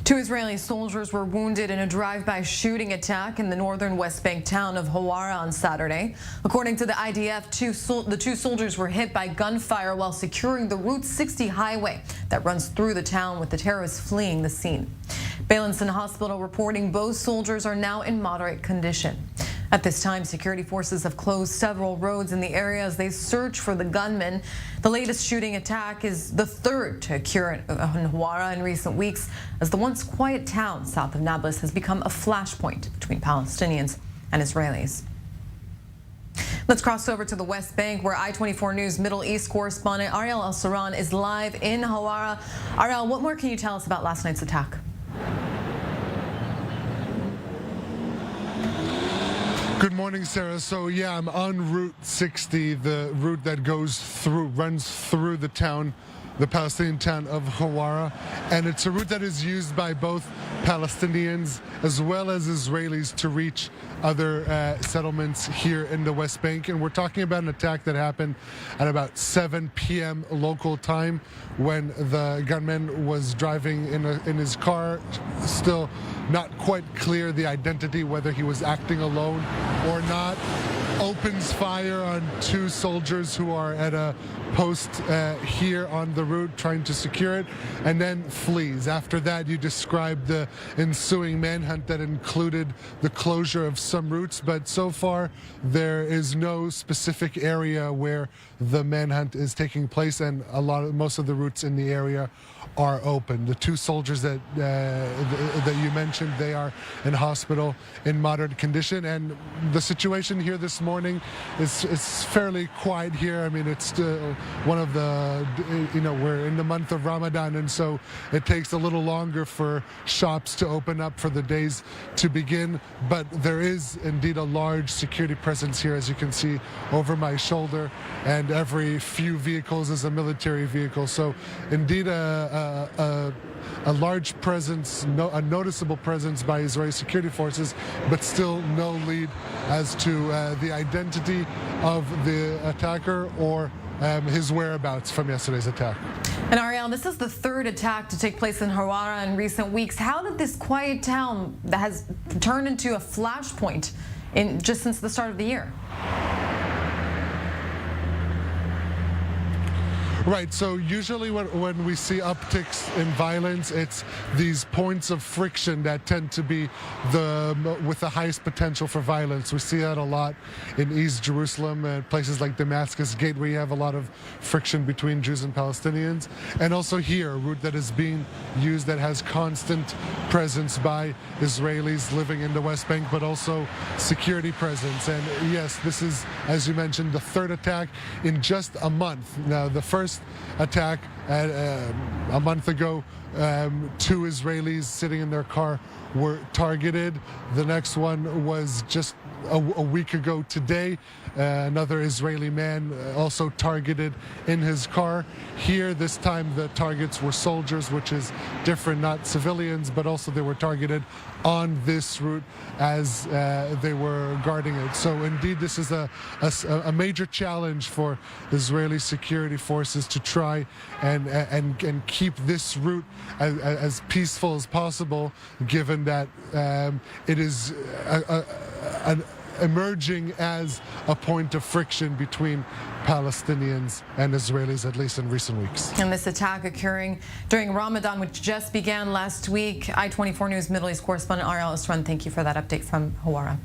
Two Israeli soldiers were wounded in a drive-by shooting attack in the northern West Bank town of Huwara on Saturday. According to the IDF, the two soldiers were hit by gunfire while securing the Route 60 highway that runs through the town, with the terrorists fleeing the scene. Beilinson Hospital reporting both soldiers are now in moderate condition. At this time, security forces have closed several roads in the area as they search for the gunman. The latest shooting attack is the third to occur in Huwara in recent weeks, as the once quiet town south of Nablus has become a flashpoint between Palestinians and Israelis. Let's cross over to the West Bank, where I-24 News Middle East correspondent Ariel Oseran is live in Huwara. Ariel, what more can you tell us about last night's attack? Good morning, Sarah. So yeah, I'm on Route 60, the route that runs through the town, the Palestinian town of Huwara, and it's a route that is used by both Palestinians as well as Israelis to reach other settlements here in the West Bank. And we're talking about an attack that happened at about 7 p.m. local time, when the gunman was driving in his car. Still not quite clear the identity, whether he was acting alone or not. Opens fire on two soldiers who are at a post here on the route trying to secure it, and then flees. After that, you described the ensuing manhunt that included the closure of some routes, but so far there is no specific area where the manhunt is taking place, and most of the routes in the area are open. The two soldiers that you mentioned, they are in hospital in moderate condition, and the situation here this morning is fairly quiet here. I mean, it's still one of the, we're in the month of Ramadan, and so it takes a little longer for shops to open up, for the days to begin, but there is indeed a large security presence here, as you can see over my shoulder, and every few vehicles is a military vehicle. So indeed a large presence, a noticeable presence by Israeli security forces, but still no lead as to the identity of the attacker or his whereabouts from yesterday's attack. And Ariel, this is the third attack to take place in Huwara in recent weeks. How did this quiet town that has turned into a flashpoint just since the start of the year? Right, so usually when we see upticks in violence, it's these points of friction that tend to be with the highest potential for violence. We see that a lot in East Jerusalem and places like Damascus Gate, where you have a lot of friction between Jews and Palestinians. And also here, a route that is being used that has constant presence by Israelis living in the West Bank, but also security presence. And yes, this is, as you mentioned, the third attack in just a month. Now, the first attack a month ago, two Israelis sitting in their car were targeted. The next one was just a week ago today. Another Israeli man also targeted in his car. Here, this time, the targets were soldiers, which is different, not civilians, but also they were targeted on this route as they were guarding it. So indeed, this is a major challenge for Israeli security forces to try and keep this route as peaceful as possible, given that it is emerging as a point of friction between Palestinians and Israelis, at least in recent weeks. And this attack occurring during Ramadan, which just began last week. I-24 News Middle East correspondent Ariel Oseran, thank you for that update from Huwara.